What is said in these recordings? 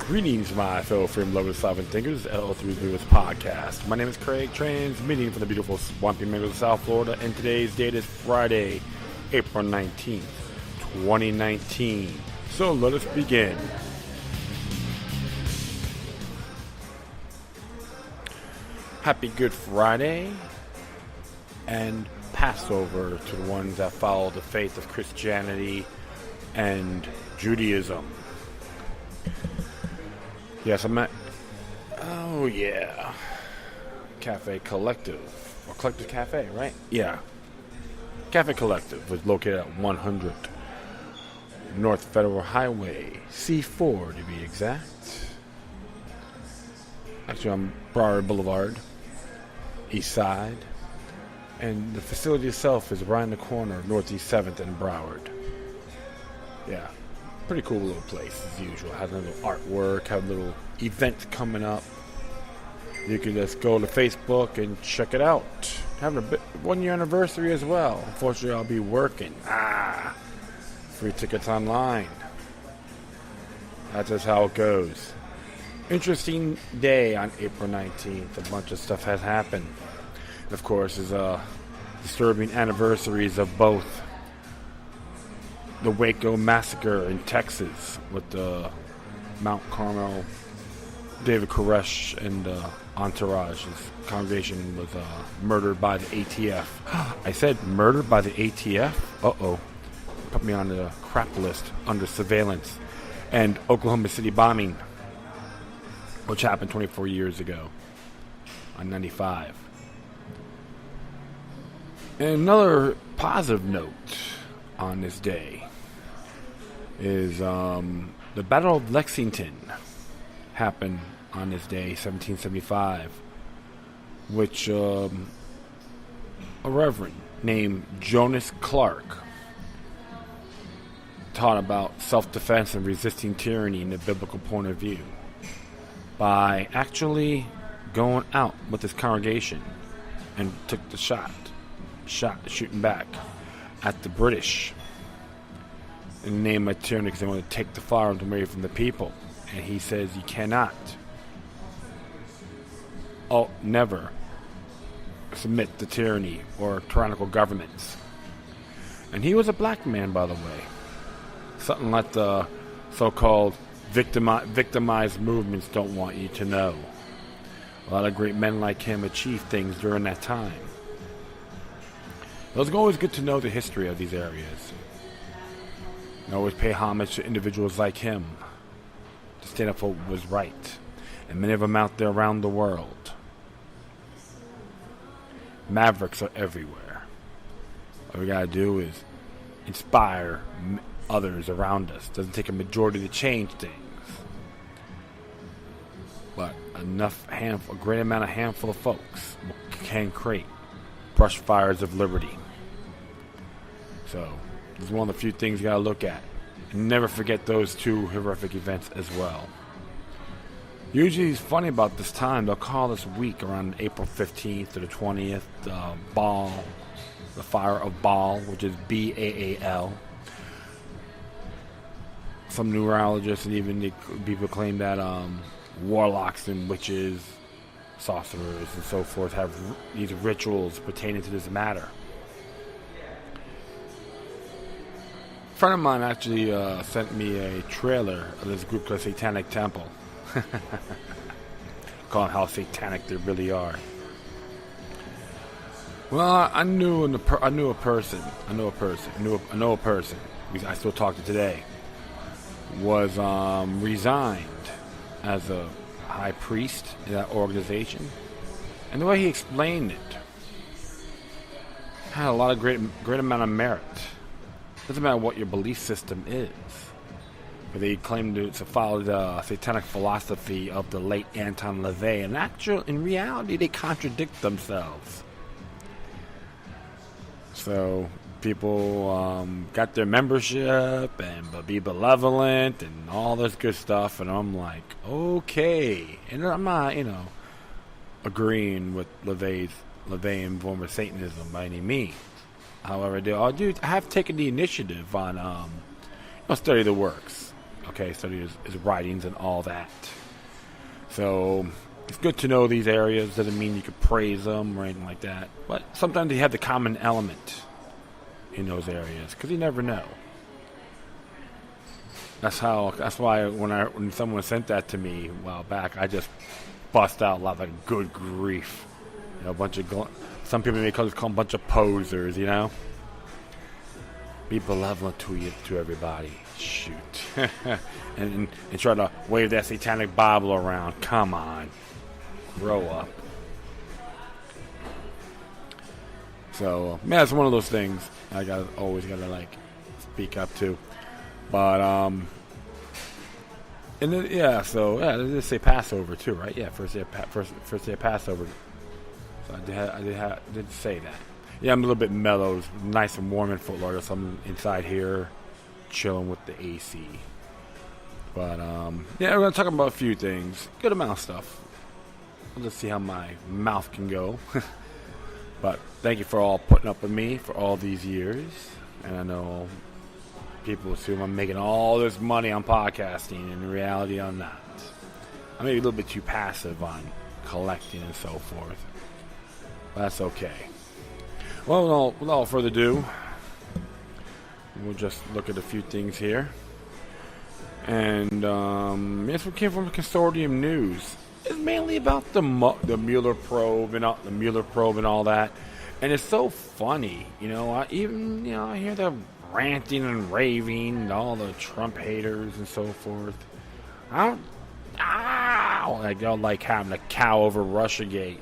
Greetings, my fellow frame lovers, sovereign thinkers, L3 Viewers Podcast. My name is Craig, transmitting from the beautiful swampy middle of South Florida, and today's date is Friday, April 19th, 2019. So let us begin. Happy Good Friday, and Passover to the ones that follow the faith of Christianity and Judaism. Yes, I'm at, Cafe Collective, or Collective Cafe, right? Yeah. Cafe Collective was located at 100 North Federal Highway, C4 to be exact. Actually, on Broward Boulevard, East Side. And the facility itself is right in the corner of Northeast 7th and Broward. Yeah. Pretty cool little place as usual. Have a little artwork, have little events coming up. You can just go to Facebook and check it out. Having a 1 year anniversary as well. Unfortunately, I'll be working. Free tickets online. That's just how it goes. Interesting day on April 19th. A bunch of stuff has happened. And of course, is disturbing anniversaries of both the Waco massacre in Texas with the Mount Carmel, David Koresh and entourage. His congregation was murdered by the ATF. I said murdered by the ATF? Uh-oh. Put me on the crap list under surveillance. And Oklahoma City bombing, which happened 24 years ago on 95. And another positive note on this day is the Battle of Lexington happened on this day, 1775, which a reverend named Jonas Clark taught about self-defense and resisting tyranny in the biblical point of view by actually going out with his congregation and took the shooting back at the British in the name of tyranny, because they want to take the firearms away from the people. And he says you cannot, never submit to tyranny or tyrannical governments. And he was a black man, by the way. Something like the so-called victimized movements don't want you to know. A lot of great men like him achieved things during that time. It was always good to know the history of these areas. And always pay homage to individuals like him to stand up for what was right. And many of them out there around the world. Mavericks are everywhere. All we gotta do is inspire others around us. Doesn't take a majority to change things. But a great amount of handful of folks can create brush fires of liberty. So, this is one of the few things you gotta look at. And never forget those two horrific events as well. Usually it's funny about this time, they'll call this week around April 15th to the 20th, Baal, the Fire of Baal, which is B-A-A-L. Some numerologists and even people claim that warlocks and witches, sorcerers and so forth have these rituals pertaining to this matter. A friend of mine actually sent me a trailer of this group called Satanic Temple. Calling how satanic they really are. Well, I know a person, because I still talk to today, was resigned as a high priest in that organization. And the way he explained it had a lot of great amount of merit. Doesn't matter what your belief system is. But they claim to follow the satanic philosophy of the late Anton LaVey. And in reality, they contradict themselves. So people got their membership and be benevolent and all this good stuff. And I'm like, okay. And I'm not, agreeing with LaVeyan form of Satanism by any means. However, I have taken the initiative on study the works. Okay, study his writings and all that. So it's good to know these areas. Doesn't mean you could praise them or anything like that. But sometimes they have the common element in those areas, because you never know. That's why when someone sent that to me a while back, I just bust out loud like, good grief. A bunch of some people may call them a bunch of posers, Be benevolent to everybody. Shoot. and try to wave that satanic Bible around. Come on. Grow up. So, man, it's one of those things I always gotta like speak up to. But and then, they just say Passover too, right? Yeah, first day of Passover. So I did say that. Yeah, I'm a little bit mellow, nice and warm in Fort Lauderdale. So I'm inside here, chilling with the AC. But we're gonna talk about a few things, good amount of stuff. We'll just see how my mouth can go. But thank you for all putting up with me for all these years. And I know people assume I'm making all this money on podcasting, and in reality I'm not. I'm maybe a little bit too passive on collecting and so forth. But that's okay. Well, without further ado, we'll just look at a few things here. And yes, we came from Consortium News. It's mainly about the Mueller probe and all that. And it's so funny, I hear them ranting and raving, all the Trump haters and so forth. They're like having a cow over Russiagate.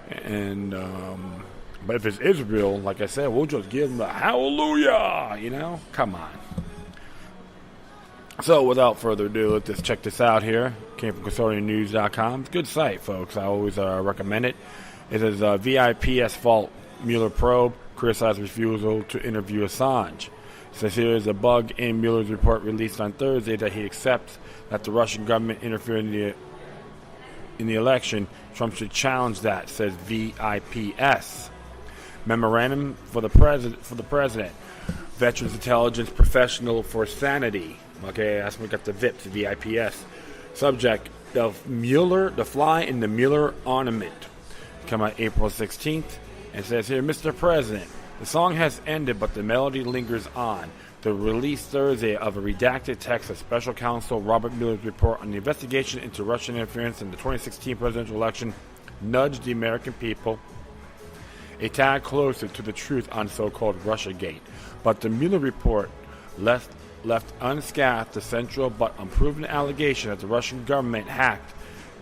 And but if it's Israel, like I said, we'll just give them the hallelujah, Come on. So without further ado, let's just check this out here. Came from ConsortiumNews.com. It's a good site, folks. I always recommend it. It is VIPS fault Mueller probe, criticized refusal to interview Assange. It says here is a bug in Mueller's report released on Thursday that he accepts that the Russian government interfered in the election. Trump should challenge that, says VIPS. Memorandum for the president. Veterans Intelligence Professional for Sanity. Okay, that's when we got the VIPS. Subject, the fly in the Mueller ornament. Come out April 16th. And says here, Mr. President, the song has ended, but the melody lingers on. The release Thursday of a redacted text of Special Counsel Robert Mueller's report on the investigation into Russian interference in the 2016 presidential election nudged the American people a tad closer to the truth on so-called Russiagate. But the Mueller report left unscathed the central but unproven allegation that the Russian government hacked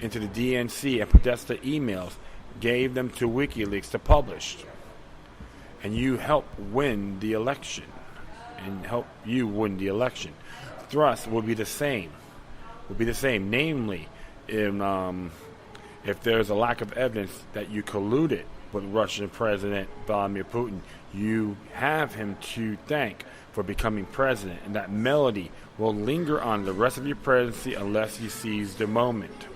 into the DNC and Podesta emails, gave them to WikiLeaks to publish. And you helped win the election. The thrust will be the same. Namely, if there's a lack of evidence that you colluded with Russian President Vladimir Putin, you have him to thank for becoming president, and that melody will linger on the rest of your presidency unless you seize the moment.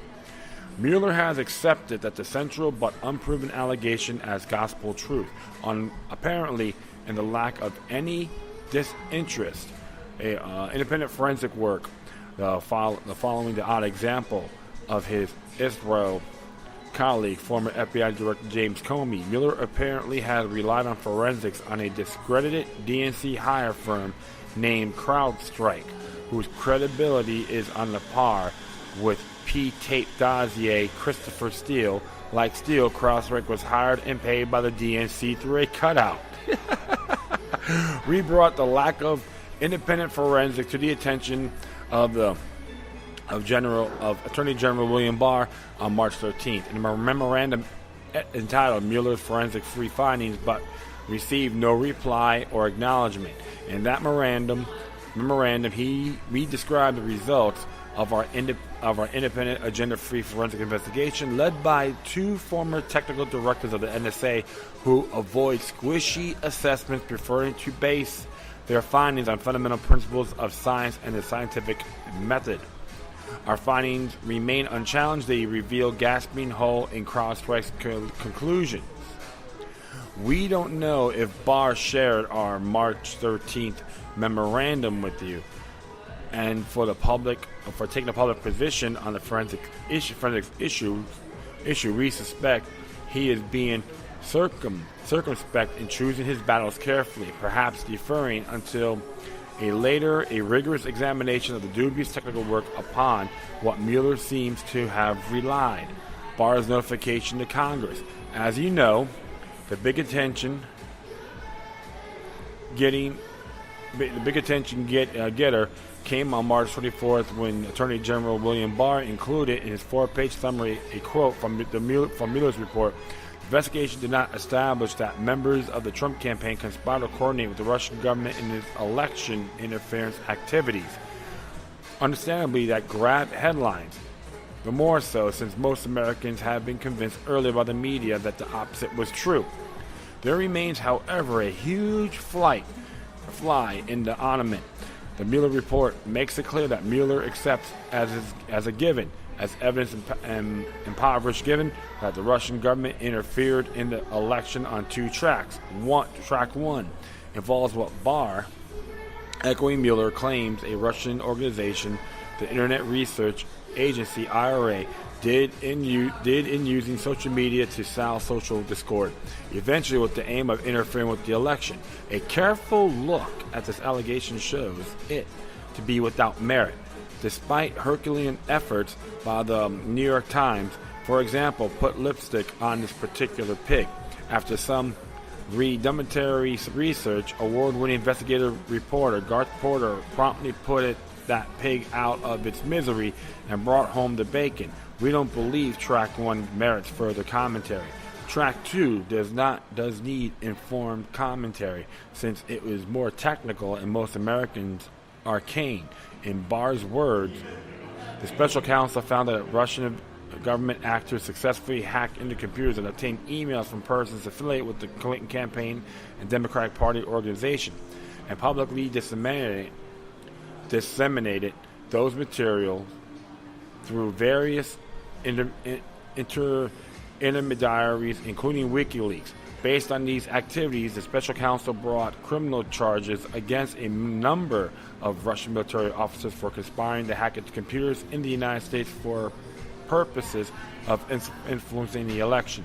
Mueller has accepted that the central but unproven allegation as gospel truth, apparently in the lack of any disinterest. Independent forensic work, following the odd example of his Israel colleague, former FBI Director James Comey. Mueller apparently has relied on forensics on a discredited DNC hire firm named CrowdStrike, whose credibility is on the par with P-tape dossier Christopher Steele. Like Steele, CrowdStrike was hired and paid by the DNC through a cutout. We brought the lack of independent forensic to the attention of Attorney General William Barr on March 13th in a memorandum entitled Mueller's Forensic Free Findings, but received no reply or acknowledgement. In that memorandum, we described the results of our independent agenda-free forensic investigation led by two former technical directors of the NSA who avoid squishy assessments, preferring to base their findings on fundamental principles of science and the scientific method. Our findings remain unchallenged. They reveal gasping hole in CrowdStrike's conclusions. We don't know if Barr shared our March 13th memorandum with you, and for taking a public position on the forensic issue, we suspect he is being circumspect in choosing his battles carefully, perhaps deferring until a rigorous examination of the dubious technical work upon what Mueller seems to have relied. Barr's notification to Congress. As you know, the big attention getter came on March 24th when Attorney General William Barr included in his 4-page summary a quote from Mueller's report. The investigation did not establish that members of the Trump campaign conspired to coordinate with the Russian government in its election interference activities. Understandably, that grabbed headlines. The more so since most Americans have been convinced earlier by the media that the opposite was true. There remains, however, a huge fly in the ointment. The Mueller report makes it clear that Mueller accepts as a given, as evidence impoverished given, that the Russian government interfered in the election on 2 tracks. Track 1 involves what Barr, echoing Mueller, claims a Russian organization, the Internet Research Agency (IRA), did in using social media to sow social discord, eventually with the aim of interfering with the election. A careful look at this allegation shows it to be without merit, despite Herculean efforts by the New York Times, for example, put lipstick on this particular pig. After some rudimentary research, award-winning investigative reporter Garth Porter promptly put that pig out of its misery and brought home the bacon. We don't believe Track 1 merits further commentary. Track 2 does need informed commentary, since it was more technical and most Americans arcane. In Barr's words, the special counsel found that Russian government actors successfully hacked into computers and obtained emails from persons affiliated with the Clinton campaign and Democratic Party organization, and publicly disseminated those materials through various intermediaries, including WikiLeaks. Based on these activities, the special counsel brought criminal charges against a number of Russian military officers for conspiring to hack into computers in the United States for purposes of influencing the election.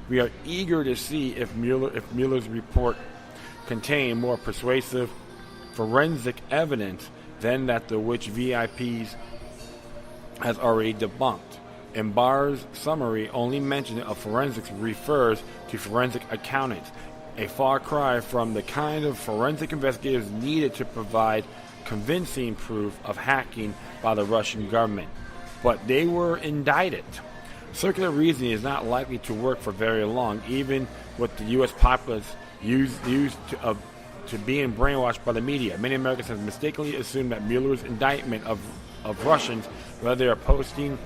We are eager to see if Mueller's report contained more persuasive forensic evidence than that which VIPS has already debunked. In Barr's summary, only mention of forensics refers to forensic accountants, a far cry from the kind of forensic investigators needed to provide convincing proof of hacking by the Russian government. But they were indicted. Circular reasoning is not likely to work for very long, even with the U.S. populace used to being brainwashed by the media. Many Americans have mistakenly assumed that Mueller's indictment of Russians, whether they are posting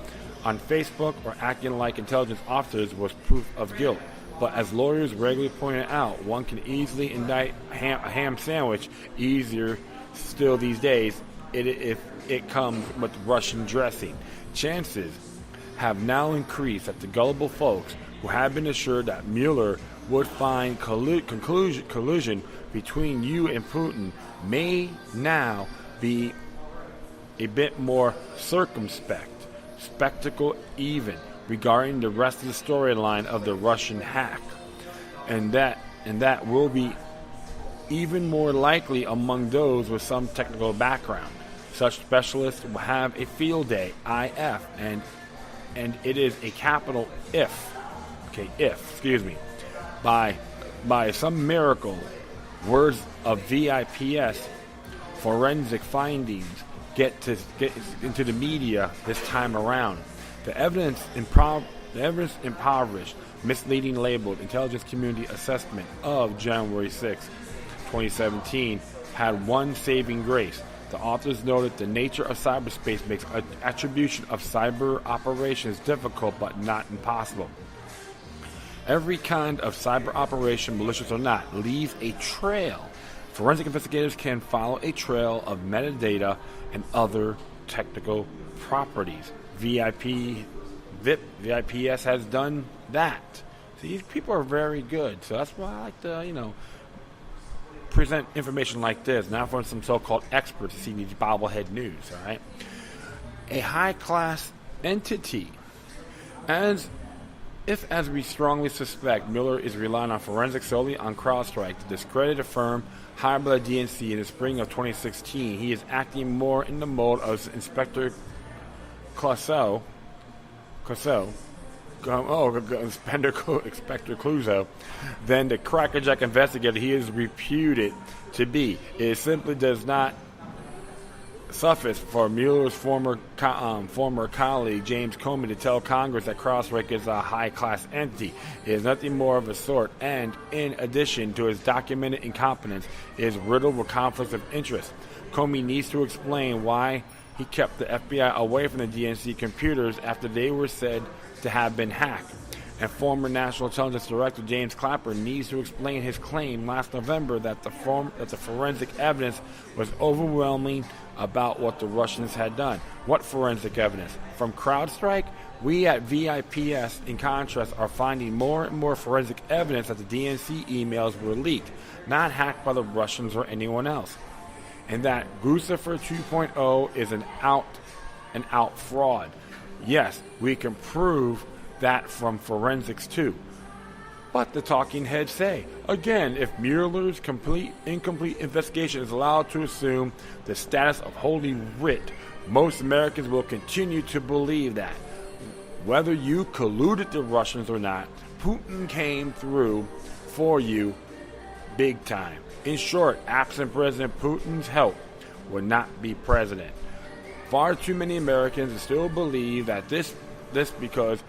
on Facebook or acting like intelligence officers, was proof of guilt. But as lawyers regularly pointed out, one can easily indict a ham sandwich, easier still these days, if it comes with Russian dressing. Chances have now increased that the gullible folks who have been assured that Mueller would find collusion between you and Putin may now be a bit more circumspect, spectacle even, regarding the rest of the storyline of the Russian hack, and that will be even more likely among those with some technical background. Such specialists will have a field day, IF, and it is a capital if, by some miracle, words of VIPS forensic findings get into the media this time around. The evidence impoverished, misleading labeled intelligence community assessment of January 6, 2017 had one saving grace. The authors noted the nature of cyberspace makes attribution of cyber operations difficult but not impossible. Every kind of cyber operation, malicious or not, leaves a trail. Forensic investigators can follow a trail of metadata and other technical properties. VIPS has done that. See, these people are very good, so that's why I like to, present information like this, not from some so-called experts to see these bobblehead news, all right? A high-class entity. As we strongly suspect, Mueller is relying on forensics solely on CrowdStrike to discredit a firm hired by the DNC in the spring of 2016. He is acting more in the mode of Inspector Clouseau, Inspector Clouseau, than the crackerjack investigator he is reputed to be. It simply does not suffice for Mueller's former colleague James Comey to tell Congress that CrowdStrike is a high-class entity. It is nothing more of a sort, and in addition to his documented incompetence, it is riddled with conflicts of interest. Comey needs to explain why he kept the FBI away from the DNC computers after they were said to have been hacked. And former National Intelligence Director James Clapper needs to explain his claim last November that the forensic evidence was overwhelming about what the Russians had done. What forensic evidence? From CrowdStrike? We at VIPS, in contrast, are finding more and more forensic evidence that the DNC emails were leaked, not hacked by the Russians or anyone else. And that Lucifer 2.0 is an out fraud. Yes, we can prove that from forensics too. But the talking heads say, again, if Mueller's incomplete investigation is allowed to assume the status of Holy Writ, most Americans will continue to believe that. Whether you colluded the Russians or not, Putin came through for you big time. In short, absent President Putin's help would not be president. Far too many Americans still believe that this because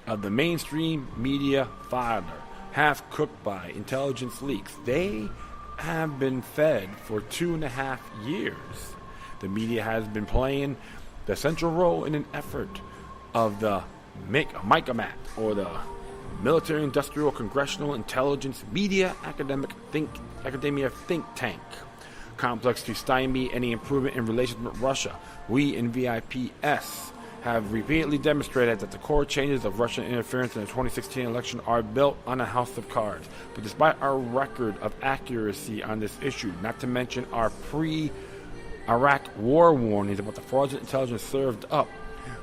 of the mainstream media fodder, half cooked by intelligence leaks. They have been fed for 2.5 years. The media has been playing the central role in an effort of the MICAMAT, or the Military Industrial Congressional Intelligence Media Academia Think Tank complex to stymie any improvement in relations with Russia. We in VIPS have repeatedly demonstrated that the core changes of Russian interference in the 2016 election are built on a house of cards. But despite our record of accuracy on this issue, not to mention our pre-Iraq war warnings about the fraudulent intelligence served up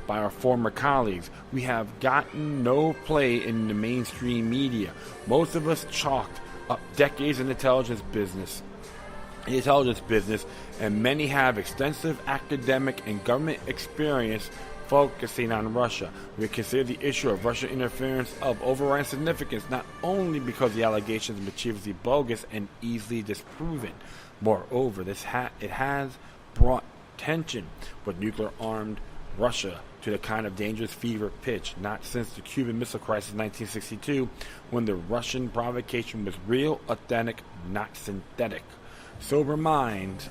by our former colleagues, we have gotten no play in the mainstream media. Most of us chalked up decades in the intelligence business, and many have extensive academic and government experience focusing on Russia. We consider the issue of Russian interference of overriding significance, not only because the allegations are mischievously bogus and easily disproven. Moreover, it has brought tension with nuclear-armed Russia to the kind of dangerous fever pitch not since the Cuban Missile Crisis in 1962, when the Russian provocation was real, authentic, not synthetic. Sober minds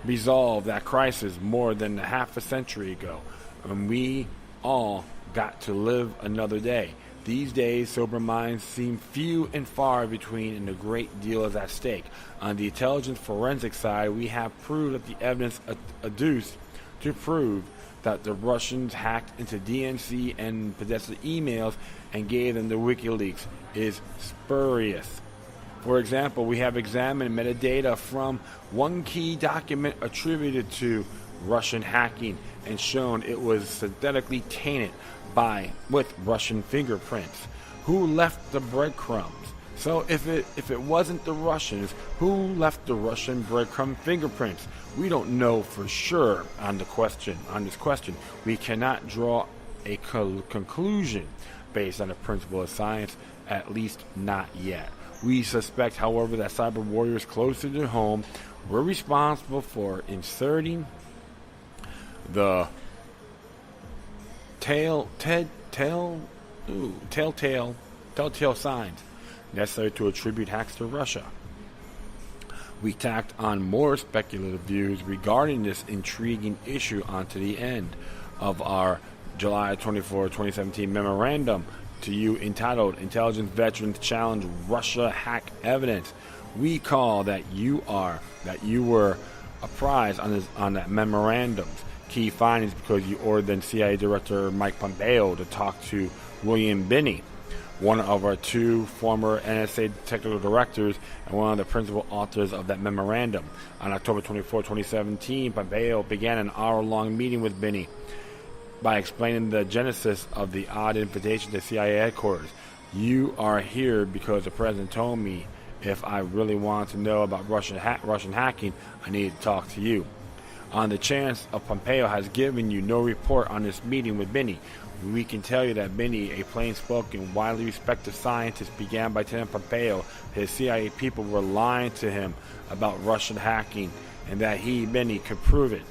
resolved that crisis more than half a century ago, and we all got to live another day. These days, sober minds seem few and far between, and a great deal is at stake. On the intelligence forensic side, we have proved that the evidence adduced to prove that the Russians hacked into DNC and possessed the emails and gave them the WikiLeaks is spurious. For example, we have examined metadata from one key document attributed to Russian hacking and shown it was synthetically tainted with Russian fingerprints. Who left the breadcrumbs? So if it wasn't the Russians, who left the Russian breadcrumb fingerprints? We don't know for sure on this question. We cannot draw a conclusion based on the principle of science, at least not yet. We suspect, however, that cyber warriors closer to home were responsible for inserting the telltale signs necessary to attribute hacks to Russia. We tacked on more speculative views regarding this intriguing issue onto the end of our July 24, 2017 memorandum to you entitled Intelligence Veterans Challenge Russia Hack Evidence. We call that you were apprised on that memorandum's key findings because you ordered then CIA Director Mike Pompeo to talk to William Binney. one of our two former NSA technical directors and one of the principal authors of that memorandum. On October 24, 2017, Pompeo began an hour-long meeting with Binney by explaining the genesis of the odd invitation to CIA headquarters. "You are here because the president told me if I really wanted to know about Russian hacking, I needed to talk to you. On the chance of Pompeo has given you no report on this meeting with Binney, we can tell you that Binney, a plain-spoken, widely respected scientist, began by telling Pompeo his CIA people were lying to him about Russian hacking and that he, Binney, could prove it.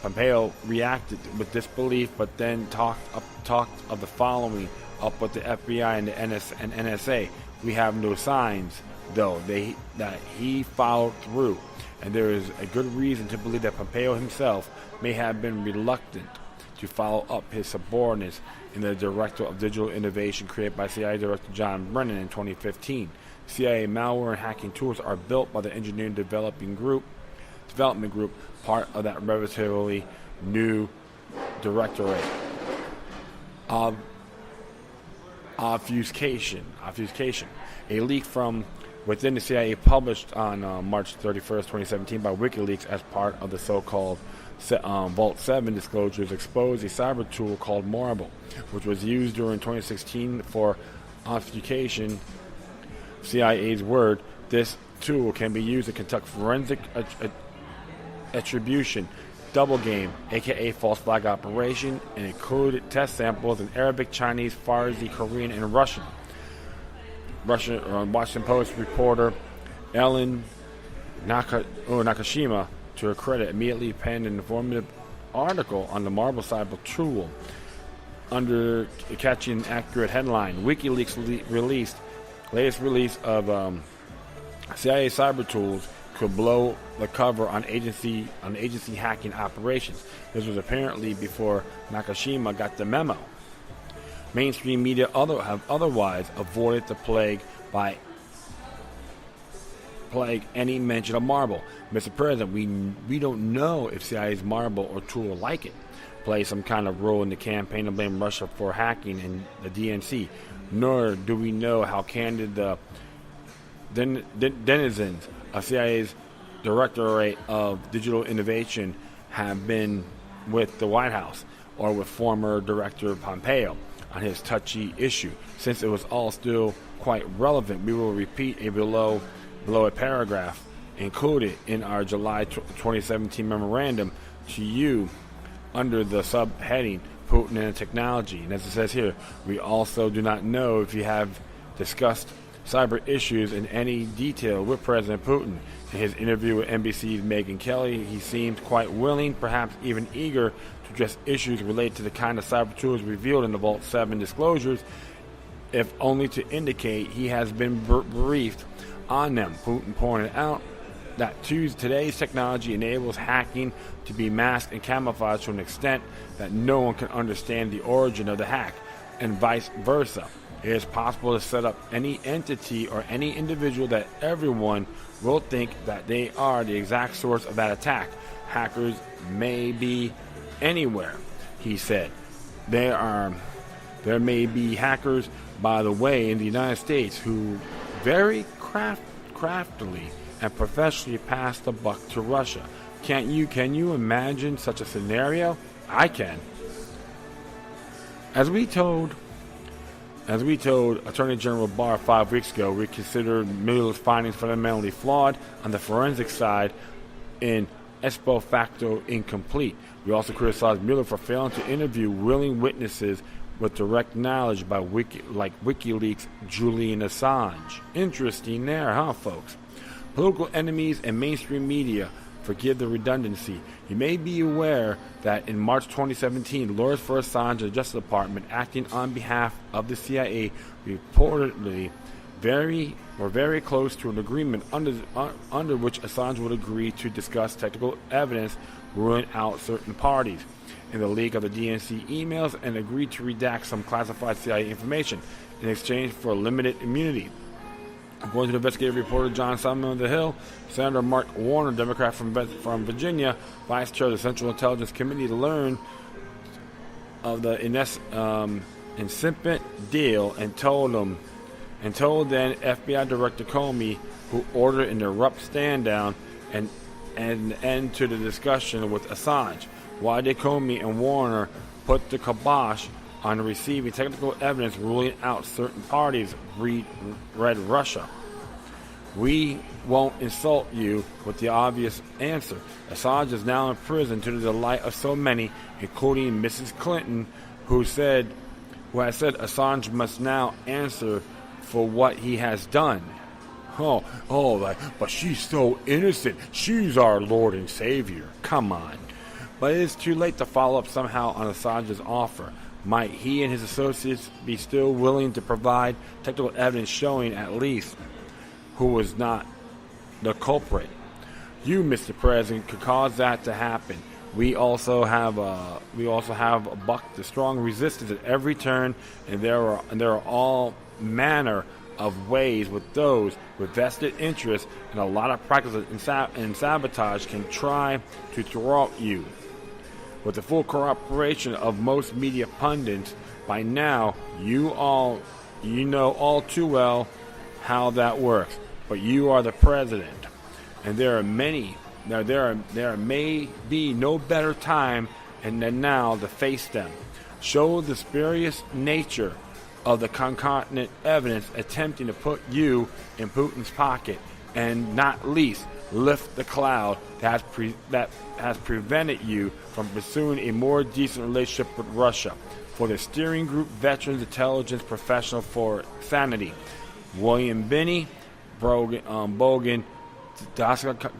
Pompeo reacted with disbelief, but then talked of the following up with the FBI and the NSA. We have no signs, though, that he followed through, and there is a good reason to believe that Pompeo himself may have been reluctant to follow up his subordinates in the Director of Digital Innovation created by CIA Director John Brennan in 2015. CIA malware and hacking tools are built by the Engineering Development Group, part of that relatively new directorate. Obfuscation. A leak from within the CIA published on March 31st, 2017 by WikiLeaks as part of the so-called Vault 7 disclosures exposed a cyber tool called Marble, which was used during 2016 for obfuscation. CIA's word, this tool can be used to conduct forensic attribution, double game, aka false flag operation, and included test samples in Arabic, Chinese, Farsi, Korean, and Russian. Washington Post reporter Ellen Nakashima, to her credit, immediately penned an informative article on the Marble cyber tool under the catchy and accurate headline: WikiLeaks latest release of CIA cyber tools could blow the cover on agency hacking operations. This was apparently before Nakashima got the memo. Mainstream media have otherwise avoided the plague any mention of Marble. Mr. President, we don't know if CIA's Marble or tool like it play some kind of role in the campaign to blame Russia for hacking in the DNC, nor do we know how candid the denizens of CIA's Directorate of Digital Innovation have been with the White House or with former Director Pompeo on his touchy issue. Since it was all still quite relevant, we will repeat a below a paragraph included in our July 2017 memorandum to you under the subheading Putin and Technology. And as it says here, we also do not know if you have discussed cyber issues in any detail with President Putin. In his interview with NBC's Megyn Kelly, he seemed quite willing, perhaps even eager, to address issues related to the kind of cyber tools revealed in the Vault 7 disclosures, if only to indicate he has been briefed on them. Putin pointed out that today's technology enables hacking to be masked and camouflaged to an extent that no one can understand the origin of the hack, and vice versa. It is possible to set up any entity or any individual that everyone will think that they are the exact source of that attack. Hackers may be anywhere, he said. There may be hackers, by the way, in the United States who very craftily and professionally pass the buck to Russia. Can you imagine such a scenario? I can. As we told Attorney General Barr 5 weeks ago, we considered Mueller's findings fundamentally flawed on the forensic side and ex post facto incomplete. We also criticized Mueller for failing to interview willing witnesses with direct knowledge by WikiLeaks' Julian Assange. Interesting there, huh, folks? Political enemies and mainstream media, forgive the redundancy. You may be aware that in March 2017, lawyers for Assange and the Justice Department, acting on behalf of the CIA, reportedly were very close to an agreement under which Assange would agree to discuss technical evidence ruling out certain parties in the leak of the DNC emails and agreed to redact some classified CIA information in exchange for limited immunity. According to the investigative reporter John Simon of the Hill, Senator Mark Warner, Democrat from Virginia, vice chair of the Central Intelligence Committee, learned of the incipient deal and told then FBI Director Comey, who ordered an abrupt stand down and an end to the discussion with Assange. Why did Comey and Warner put the kibosh on receiving technical evidence ruling out certain parties? Read Russia. We won't insult you with the obvious answer. Assange is now in prison to the delight of so many, including Mrs. Clinton, who has said Assange must now answer for what he has done. But she's so innocent. She's our Lord and Savior. Come on. But it is too late to follow up somehow on Assange's offer. Might he and his associates be still willing to provide technical evidence showing at least who was not the culprit? You, Mr. President, could cause that to happen. We also have bucked the strong resistance at every turn, and there are all manner of ways with those with vested interests and a lot of practice and sabotage can try to thwart you. With the full cooperation of most media pundits, by now you know all too well how that works. But you are the president, and there may be no better time than now to face them. Show the spurious nature of the concomitant evidence attempting to put you in Putin's pocket, and not least lift the cloud that has prevented you from pursuing a more decent relationship with Russia. For the steering group Veterans Intelligence Professional for Sanity, William Binney, Bogan, Dazakovic,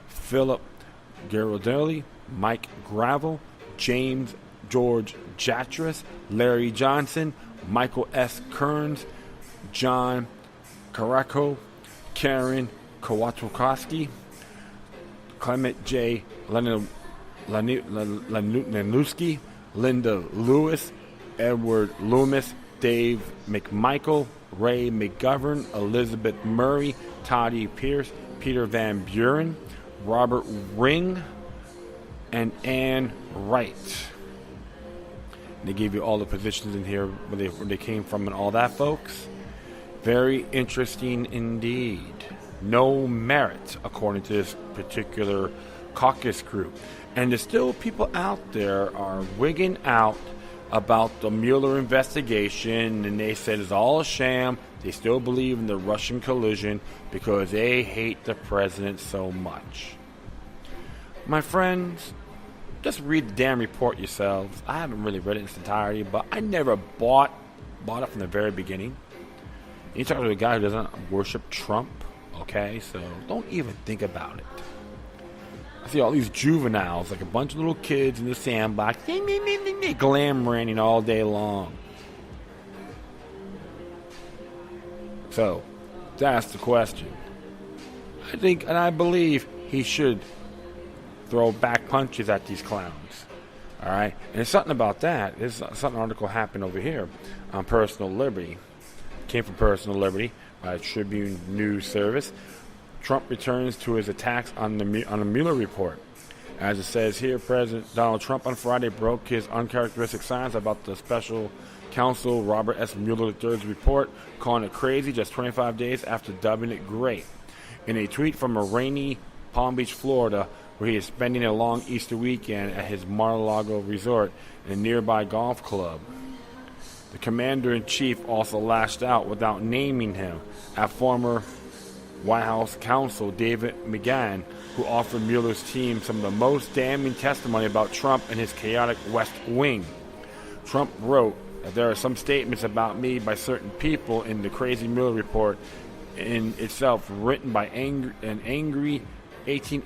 Philip Girardelli, Mike Gravel, James George Jatras, Larry Johnson, Michael S. Kearns, John Karako, Karen Kowatowski, Clement J. Lanuski, Linda Lewis, Edward Loomis, Dave McMichael, Ray McGovern, Elizabeth Murray, Toddy Pierce, Peter Van Buren, Robert Ring, and Ann Wright. They gave you all the positions in here where they came from and all that, folks. Very interesting indeed. No merit, according to this particular caucus group. And there's still people out there are wigging out about the Mueller investigation, and they said it's all a sham. They still believe in the Russian collusion because they hate the president so much. My friends, just read the damn report yourselves. I haven't really read it in its entirety, but I never bought it from the very beginning. You talk to a guy who doesn't worship Trump, okay? So don't even think about it. I see all these juveniles, like a bunch of little kids in the sandbox, glamoring all day long. So, that's the question. I think, and I believe, he should throw back punches at these clowns. All right? And there's something about that. There's something article happened over here on Personal Liberty. Came from Personal Liberty by Tribune News Service. Trump returns to his attacks on the Mueller report. As it says here, President Donald Trump on Friday broke his uncharacteristic silence about the special counsel Robert S. Mueller III's report, calling it crazy just 25 days after dubbing it great. In a tweet from a rainy Palm Beach, Florida, where he is spending a long Easter weekend at his Mar-a-Lago resort and a nearby golf club, the commander-in-chief also lashed out without naming him at former White House counsel David McGahn, who offered Mueller's team some of the most damning testimony about Trump and his chaotic West Wing. Trump wrote that there are some statements about me by certain people in the crazy Mueller report in itself written by 18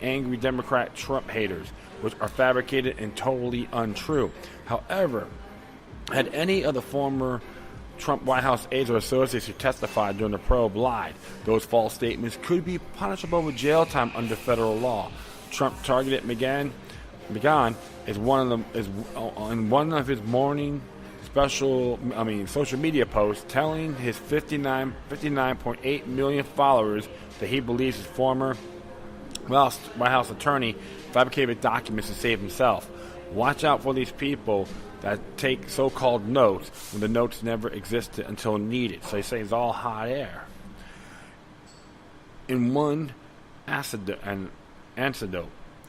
angry Democrat Trump haters, which are fabricated and totally untrue. However, had any of the former Trump White House aides or associates who testified during the probe lied, those false statements could be punishable with jail time under federal law. Trump targeted McGahn is in one of his morning social media posts, telling his 59.8 million followers that he believes his former White House attorney fabricated documents to save himself. Watch out for these people that take so-called notes when the notes never existed until needed. So they say it's all hot air. In one anecdote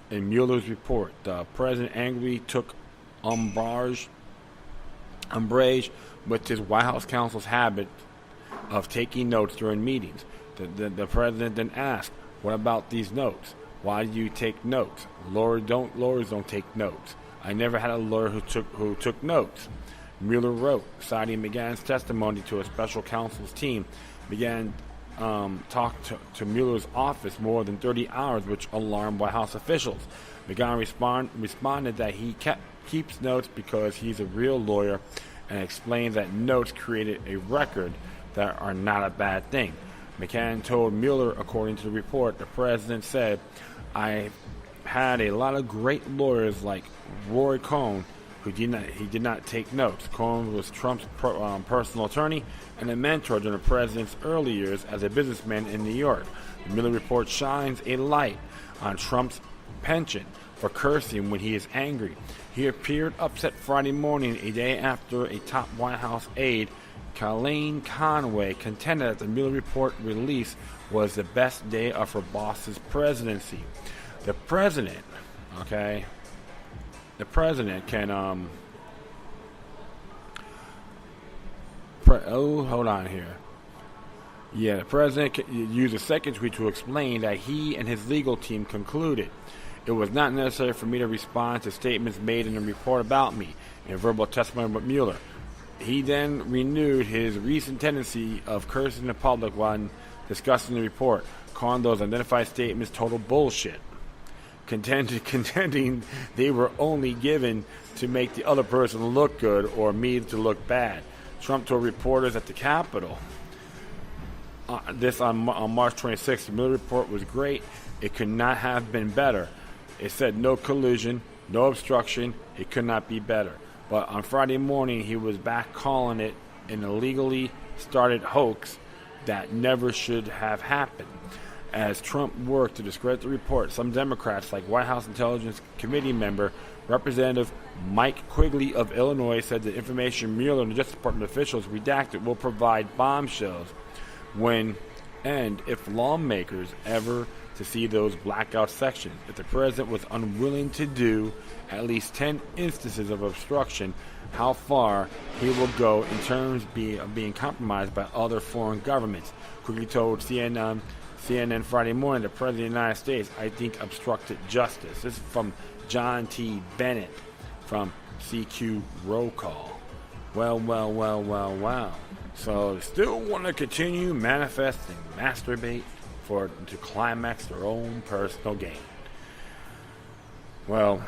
in Mueller's report, the president angrily took umbrage with his White House counsel's habit of taking notes during meetings. The president then asked, "What about these notes? Why do you take notes? Lawyers don't take notes. I never had a lawyer who took notes." Mueller wrote, citing McGahn's testimony to a special counsel's team. McGahn talked to Mueller's office more than 30 hours, which alarmed White House officials. McGahn responded that he keeps notes because he's a real lawyer, and explained that notes created a record that are not a bad thing. McGahn told Mueller, according to the report, the president said, "I had a lot of great lawyers like Roy Cohn who did not take notes." Cohn was Trump's personal attorney and a mentor during the president's early years as a businessman in New York. The Mueller report shines a light on Trump's penchant for cursing when he is angry. He appeared upset Friday morning, a day after a top White House aide, Kellyanne Conway, contended that the Mueller report release was the best day of her boss's presidency. The president can hold on here. Yeah, the president used a second tweet to explain that he and his legal team concluded, "It was not necessary for me to respond to statements made in the report about me," in verbal testimony with Mueller. He then renewed his recent tendency of cursing the public while discussing the report, calling those identified statements total bullshit, contending they were only given to make the other person look good or me to look bad. Trump told reporters at the Capitol this on March 26th. The Mueller report was great. It could not have been better. It said no collusion, no obstruction. It could not be better. But on Friday morning, he was back calling it an illegally started hoax that never should have happened. As Trump worked to discredit the report, some Democrats, like White House Intelligence Committee member Representative Mike Quigley of Illinois, said the information Mueller and the Justice Department officials redacted will provide bombshells when and if lawmakers ever to see those blackout sections. If the president was unwilling to do at least 10 instances of obstruction, how far he will go in terms of being compromised by other foreign governments. Quigley told CNN Friday morning, the President of the United States, I think, obstructed justice. This is from John T. Bennett from CQ Roll Call. Well. So they still want to continue manifest and masturbate to climax their own personal gain. Well,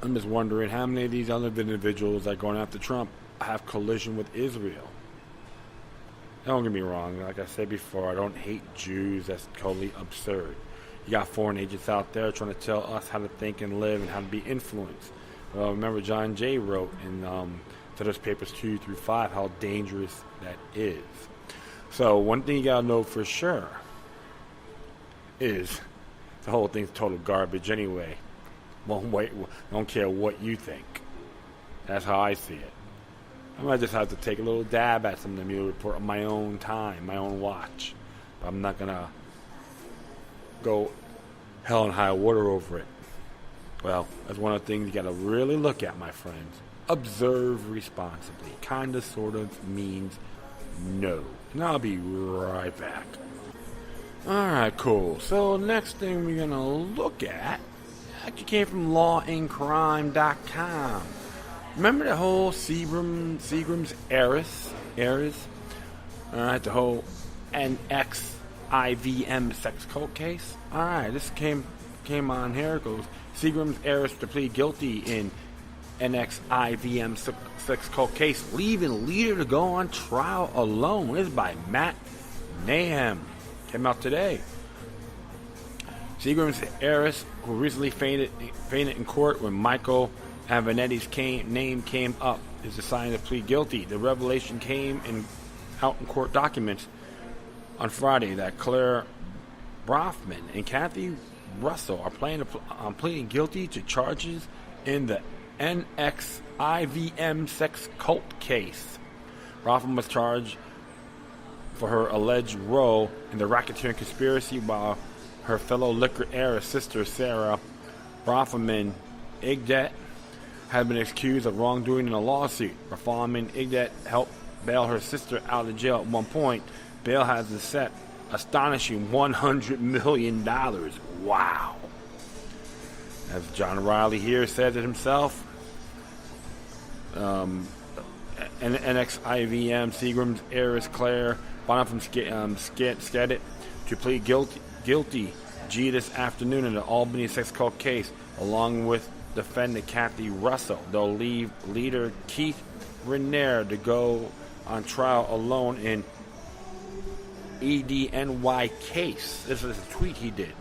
I'm just wondering how many of these other individuals that are going after Trump have collision with Israel. Don't get me wrong. Like I said before, I don't hate Jews. That's totally absurd. You got foreign agents out there trying to tell us how to think and live and how to be influenced. Well, remember John Jay wrote in Federalist Papers 2-5 how dangerous that is. So one thing you gotta know for sure is the whole thing's total garbage anyway. Don't care what you think. That's how I see it. I might just have to take a little dab at some of the Mueller report on my own time, my own watch. But I'm not gonna go hell and high water over it. Well, that's one of the things you gotta really look at, my friends. Observe responsibly. Kinda, sort of means no. And I'll be right back. Alright, cool. So next thing we're gonna look at actually came from lawandcrime.com. Remember the whole Seagram's Heiress? Alright, the whole NXIVM sex cult case? Alright, this came on here. It goes, Seagram's Heiress to plead guilty in NXIVM sex cult case, leaving leader to go on trial alone. This is by Matt Nahum. Came out today. Seagram's Heiress, who recently fainted in court when Michael Avenetti's name came up, is deciding to plead guilty. The revelation came out in court documents on Friday that Claire Brofman and Kathy Russell are pleading guilty to charges in the NXIVM sex cult case. Brofman was charged for her alleged role in the racketeering conspiracy, while her fellow liquor heiress sister Sarah Brofman Igdet had been accused of wrongdoing in a lawsuit. Brofman Igdet helped bail her sister out of jail at one point. Bail has been set astonishing $100 million. Wow. As John Riley here said it himself, NXIVM Seagram's heiress Claire Bonham scheduled to plead guilty this afternoon in the Albany sex cult case, along with defendant Kathy Russell. They'll leave leader Keith Raniere to go on trial alone in EDNY case. This is a tweet he did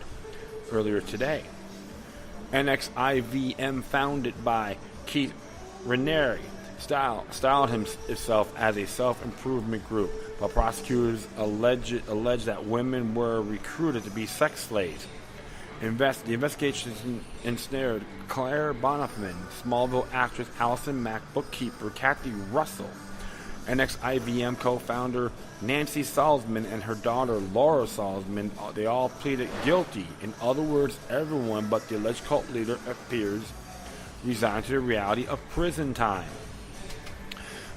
earlier today. NXIVM, founded by Keith Raniere, styled itself as a self-improvement group, but prosecutors allege that women were recruited to be sex slaves. The investigation ensnared Claire Bonhoefman, Smallville actress Allison Mack, bookkeeper Kathy Russell, NXIVM co-founder Nancy Salzman, and her daughter Laura Salzman. They all pleaded guilty. In other words, everyone but the alleged cult leader appears resigned to the reality of prison time.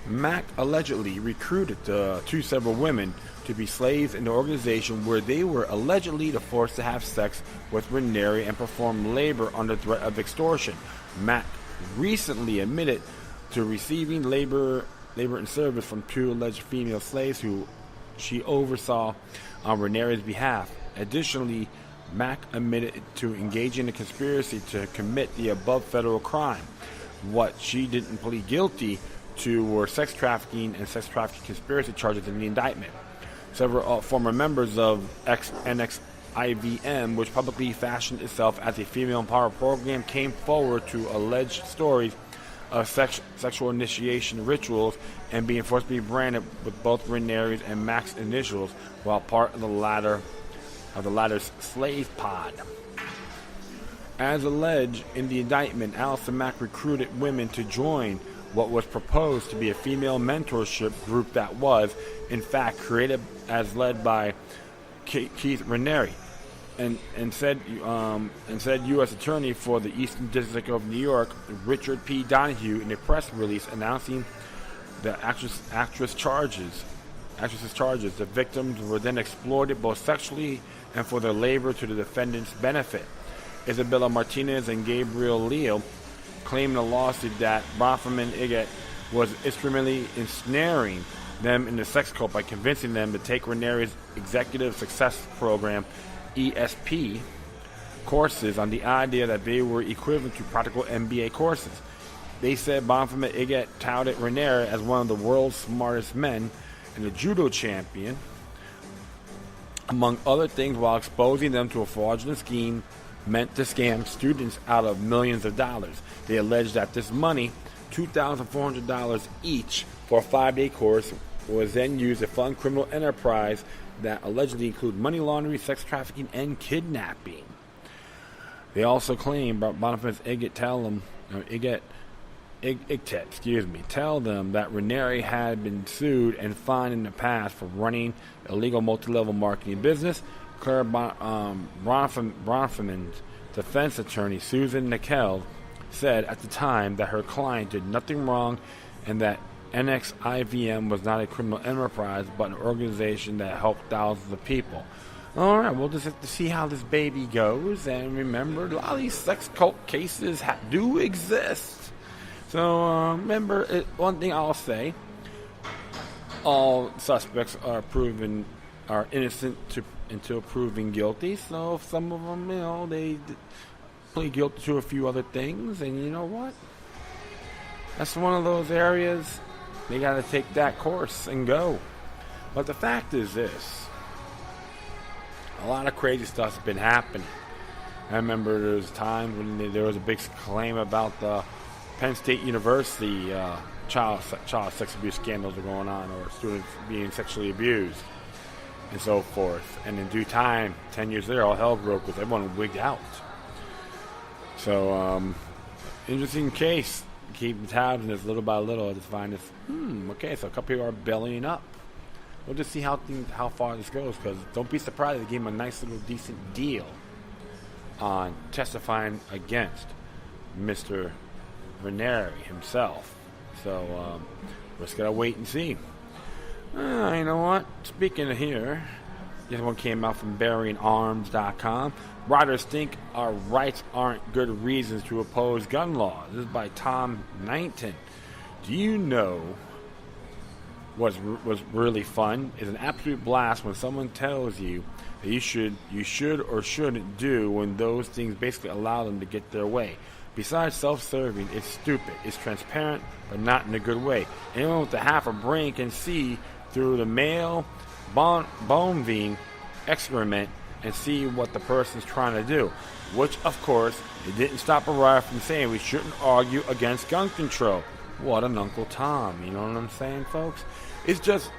Mack allegedly recruited several women to be slaves in the organization, where they were allegedly forced to have sex with Raniere and perform labor under threat of extortion. Mack recently admitted to receiving labor and service from two alleged female slaves who she oversaw on Raniere's behalf. Additionally, Mack admitted to engaging in a conspiracy to commit the above federal crime. What she didn't plead guilty to were sex trafficking and sex trafficking conspiracy charges in the indictment. Several former members of NXIVM, which publicly fashioned itself as a female empowerment program, came forward to allege stories of sexual initiation rituals and being forced to be branded with both Raniere's and Mack's initials while part of the latter's slave pod. As alleged in the indictment, Allison Mack recruited women to join what was proposed to be a female mentorship group that was, in fact, created as led by Keith Raniere, and said U.S. Attorney for the Eastern District of New York, Richard P. Donahue, in a press release announcing the actress's charges. The victims were then exploited both sexually and for their labor to the defendant's benefit. Isabella Martinez and Gabriel Leo claimed in a lawsuit that Brofman Igget was instrumentally ensnaring them in the sex cult by convincing them to take Raniere's Executive Success Program, ESP, courses on the idea that they were equivalent to practical MBA courses. They said Brofman Igget touted Raniere as one of the world's smartest men and a judo champion, among other things, while exposing them to a fraudulent scheme meant to scam students out of millions of dollars. They alleged that this money, $2,400 each for a 5-day course, was then used to fund criminal enterprise that allegedly include money laundering, sex trafficking, and kidnapping. They also claim Boniface Igget tell them that Raniere had been sued and fined in the past for running illegal multi-level marketing business. Claire Bronfman's defense attorney, Susan Nickel, said at the time that her client did nothing wrong and that NXIVM was not a criminal enterprise but an organization that helped thousands of people. All right, we'll just have to see how this baby goes. And remember, a lot of these sex cult cases do exist. So remember, one thing I'll say, all suspects are innocent until proven guilty. So some of them, they plead guilty to a few other things, and you know what? That's one of those areas they got to take that course and go. But the fact is this: a lot of crazy stuff's been happening. I remember there was times when there was a big claim about the Penn State University child sex abuse scandals are going on, or students being sexually abused. and so forth. And in due time, 10 years later, all hell broke with everyone wigged out. So, interesting case. Keep tabs on this little by little. I just find this, okay, so a couple people are bellying up. We'll just see how far this goes, because don't be surprised if they gave him a nice little decent deal on testifying against Mr. Ranieri himself. So, we're just got to wait and see. You know what? Speaking of here, this one came out from BuryingArms.com. Writers think our rights aren't good reasons to oppose gun laws. This is by Tom Knighton. Do you know what's really fun? Is an absolute blast when someone tells you that you should or shouldn't do when those things basically allow them to get their way. Besides self-serving, it's stupid. It's transparent, but not in a good way. Anyone with a half a brain can see through the male bone vein excrement and see what the person's trying to do. Which, of course, it didn't stop a writer from saying we shouldn't argue against gun control. What an Uncle Tom, you know what I'm saying, folks? It's just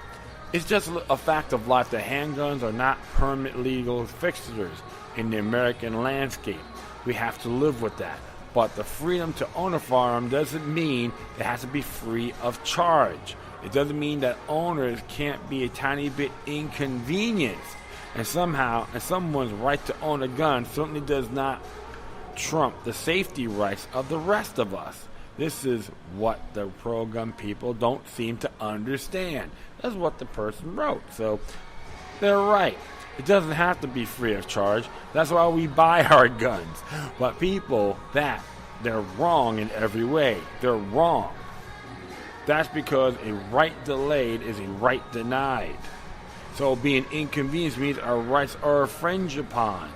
a fact of life that handguns are not permanent legal fixtures in the American landscape. We have to live with that. But the freedom to own a firearm doesn't mean it has to be free of charge. It doesn't mean that owners can't be a tiny bit inconvenienced. And someone's right to own a gun certainly does not trump the safety rights of the rest of us. This is what the pro-gun people don't seem to understand. That's what the person wrote. So they're right. It doesn't have to be free of charge. That's why we buy our guns. But people, they're wrong in every way. They're wrong. That's because a right delayed is a right denied. So being inconvenienced means our rights are infringed upon.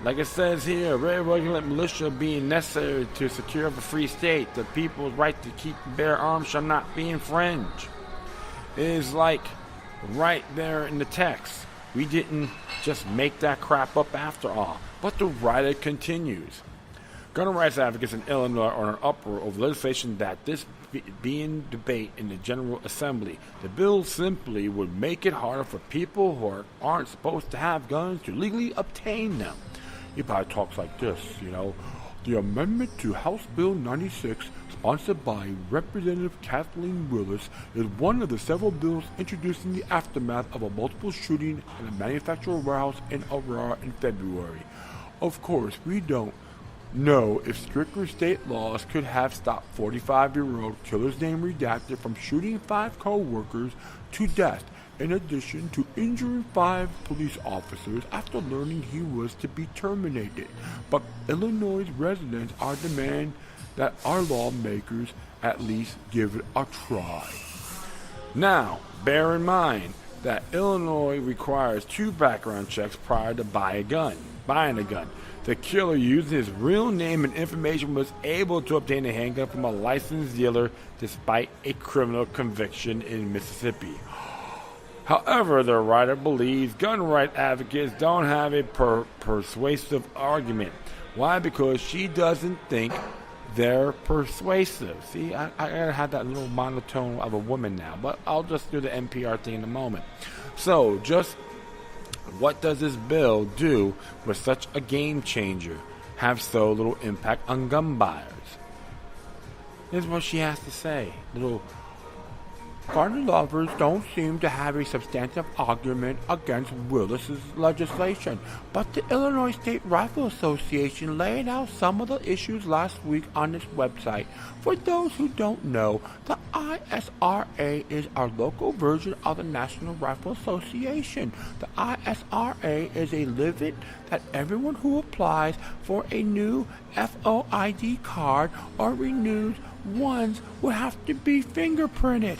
Like it says here, very regular militia being necessary to secure the free state. The people's right to keep and bear arms shall not be infringed. It is like right there in the text. We didn't just make that crap up after all. But the writer continues. Gun rights advocates in Illinois are in an uproar over legislation that this being debate in the General Assembly. The bill simply would make it harder for people who aren't supposed to have guns to legally obtain them. He probably talks like this, you know. The amendment to House Bill 96, sponsored by Representative Kathleen Willis, is one of the several bills introduced in the aftermath of a multiple shooting in a manufacturing warehouse in Aurora in February. Of course, we don't know if stricter state laws could have stopped 45-year-old killer's name redacted from shooting 5 co-workers to death, in addition to injuring 5 police officers after learning he was to be terminated. But Illinois residents are demanding that our lawmakers at least give it a try. Now, bear in mind that Illinois requires 2 background checks prior to buying a gun. The killer used his real name and information was able to obtain a handgun from a licensed dealer despite a criminal conviction in Mississippi. However, the writer believes gun rights advocates don't have a persuasive argument. Why? Because she doesn't think they're persuasive. See, I gotta have that little monotone of a woman now, but I'll just do the NPR thing in a moment. So, just what does this bill do with such a game changer have so little impact on gun buyers? Here's what she has to say. Gun lovers don't seem to have a substantive argument against Willis's legislation, but the Illinois State Rifle Association laid out some of the issues last week on its website. For those who don't know, the ISRA is our local version of the National Rifle Association. The ISRA is a limit that everyone who applies for a new FOID card or renews ones will have to be fingerprinted.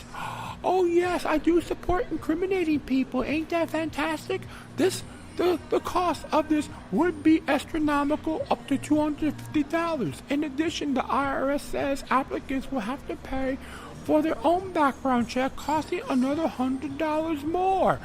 Oh yes, I do support incriminating people. Ain't that fantastic? The cost of this would be astronomical, up to $250. In addition, the IRS says applicants will have to pay for their own background check, costing another $100 more.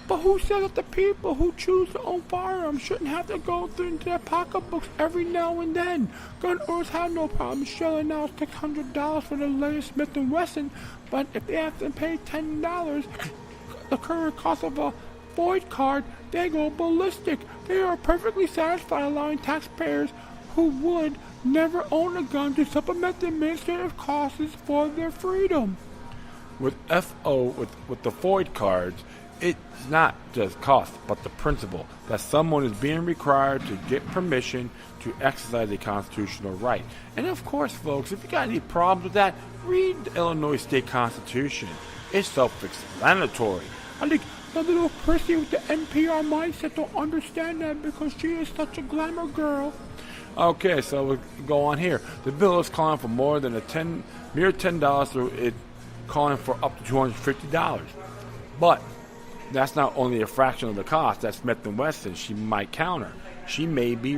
But who said that the people who choose to own firearms shouldn't have to go into their pocketbooks every now and then? Gun owners have no problem shelling out $600 for the latest Smith & Wesson, but if they have to pay $10, the current cost of a Void card, they go ballistic. They are perfectly satisfied allowing taxpayers who would never own a gun to supplement the administrative costs for their freedom. With with the Void cards, it's not just cost, but the principle that someone is being required to get permission to exercise a constitutional right. And of course, folks, if you got any problems with that, read the Illinois State Constitution. It's self-explanatory. I think the little prissy with the NPR mindset don't understand that because she is such a glamour girl. Okay, so we'll go on here. The bill is calling for more than mere $10, so it's calling for up to $250. But that's not only a fraction of the cost that Smith & Wesson she might counter. She'd be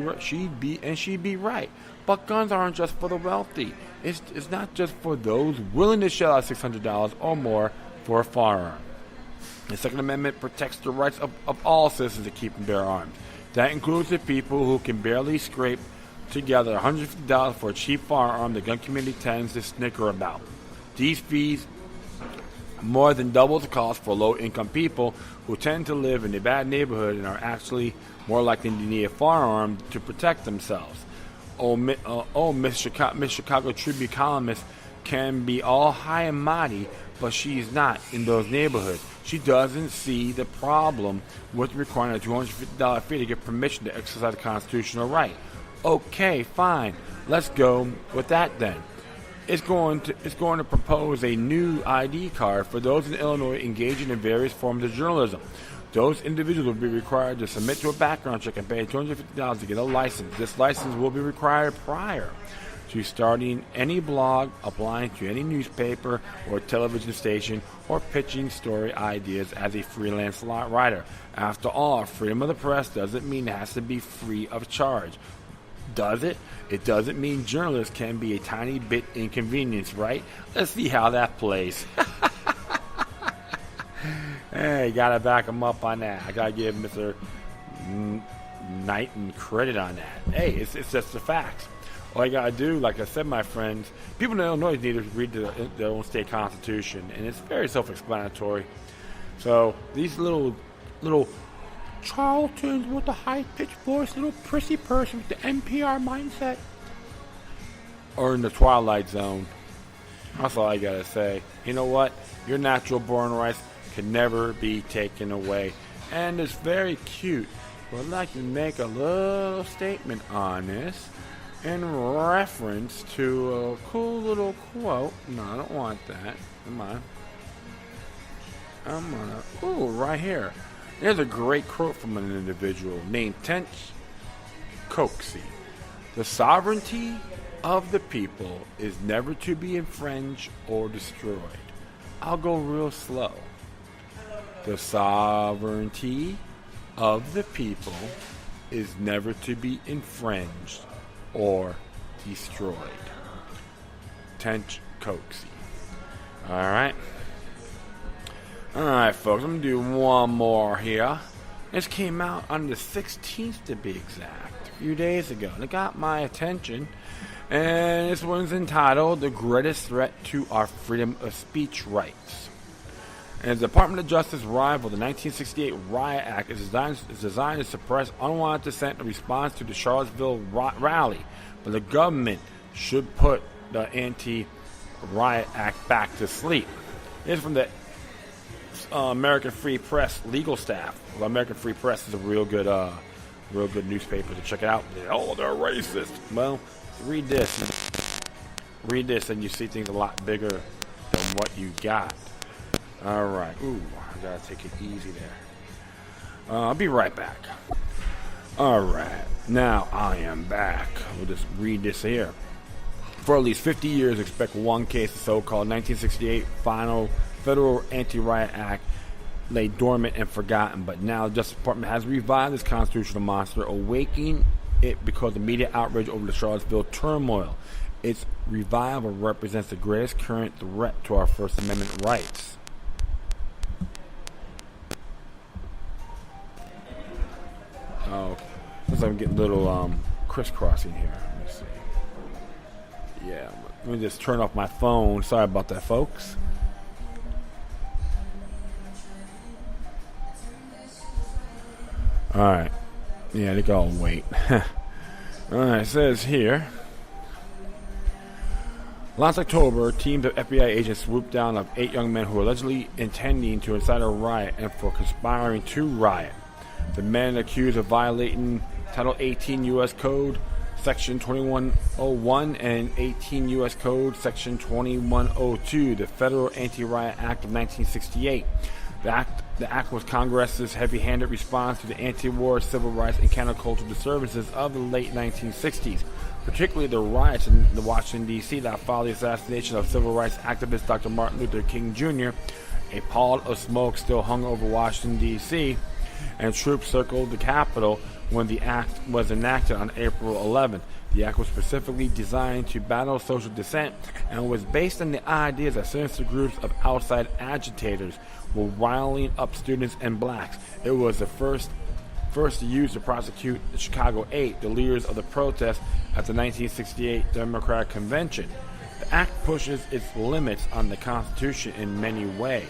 right. But guns aren't just for the wealthy. It's not just for those willing to shell out $600 or more for a firearm. The Second Amendment protects the rights of all citizens to keep and bear arms. That includes the people who can barely scrape together $150 for a cheap firearm the gun community tends to snicker about. These fees more than double the cost for low-income people who tend to live in a bad neighborhood and are actually more likely to need a firearm to protect themselves. Miss Chicago Tribune columnist can be all high and mighty, but she's not in those neighborhoods. She doesn't see the problem with requiring a $250 fee to get permission to exercise a constitutional right. Okay, fine. Let's go with that then. It's going to propose a new ID card for those in Illinois engaging in various forms of journalism. Those individuals will be required to submit to a background check and pay $250 to get a license. This license will be required prior to starting any blog, applying to any newspaper or television station, or pitching story ideas as a freelance writer. After all, freedom of the press doesn't mean it has to be free of charge. Does it? It doesn't mean journalists can be a tiny bit inconvenienced, right? Let's see how that plays. Hey, gotta back him up on that. I gotta give Mr. Knighton credit on that. Hey, it's just the facts. All you gotta do, like I said, my friends, people in Illinois need to read their own state constitution, and it's very self-explanatory. So these little Charltons with the high-pitched voice, little prissy person with the NPR mindset, are in the twilight zone. That's all I gotta say. You know what? Your natural born rights can never be taken away. And it's very cute. But I'd like to make a little statement on this in reference to a cool little quote. No, I don't want that. Come on. I'm gonna... Ooh, right here. There's a great quote from an individual named TeknoAxe. The sovereignty of the people is never to be infringed or destroyed. I'll go real slow. The sovereignty of the people is never to be infringed or destroyed. TeknoAxe. Alright, folks, I'm going to do one more here. This came out on the 16th to be exact, a few days ago, and it got my attention. And this one's entitled The Greatest Threat to Our Freedom of Speech Rights. And the Department of Justice rival, the 1968 Riot Act, is designed to suppress unwanted dissent in response to the Charlottesville rally. But the government should put the Anti-Riot Act back to sleep. This is from the American Free Press legal staff. Well, American Free Press is a real good newspaper, so check it out. Oh, they're racist. Well, read this, and you see things a lot bigger than what you got. All right. Ooh, I gotta take it easy there. I'll be right back. All right. Now I am back. We'll just read this here. For at least 50 years, expect one case, the so-called 1968 final Federal Anti-Riot Act, lay dormant and forgotten. But now the Justice Department has revived this constitutional monster, awakening it because of media outrage over the Charlottesville turmoil. Its revival represents the greatest current threat to our First Amendment rights. Oh, looks like I'm getting a little crisscrossing here. Let me see. Yeah, let me just turn off my phone. Sorry about that, folks. Alright. Yeah, they go wait. Alright, it says here. Last October, teams of FBI agents swooped down on 8 young men who were allegedly intending to incite a riot and for conspiring to riot. The men accused of violating Title 18 U.S. Code, Section 2101 and 18 U.S. Code, Section 2102, the Federal Anti-Riot Act of 1968. The act was Congress's heavy-handed response to the anti-war, civil rights, and countercultural disturbances of the late 1960s, particularly the riots in Washington, D.C. that followed the assassination of civil rights activist Dr. Martin Luther King Jr. A pall of smoke still hung over Washington, D.C., and troops circled the Capitol when the act was enacted on April 11th. The act was specifically designed to battle social dissent and was based on the ideas that sinister groups of outside agitators were riling up students and blacks. It was the first used to prosecute the Chicago 8, the leaders of the protest at the 1968 Democratic Convention. The act pushes its limits on the Constitution in many ways.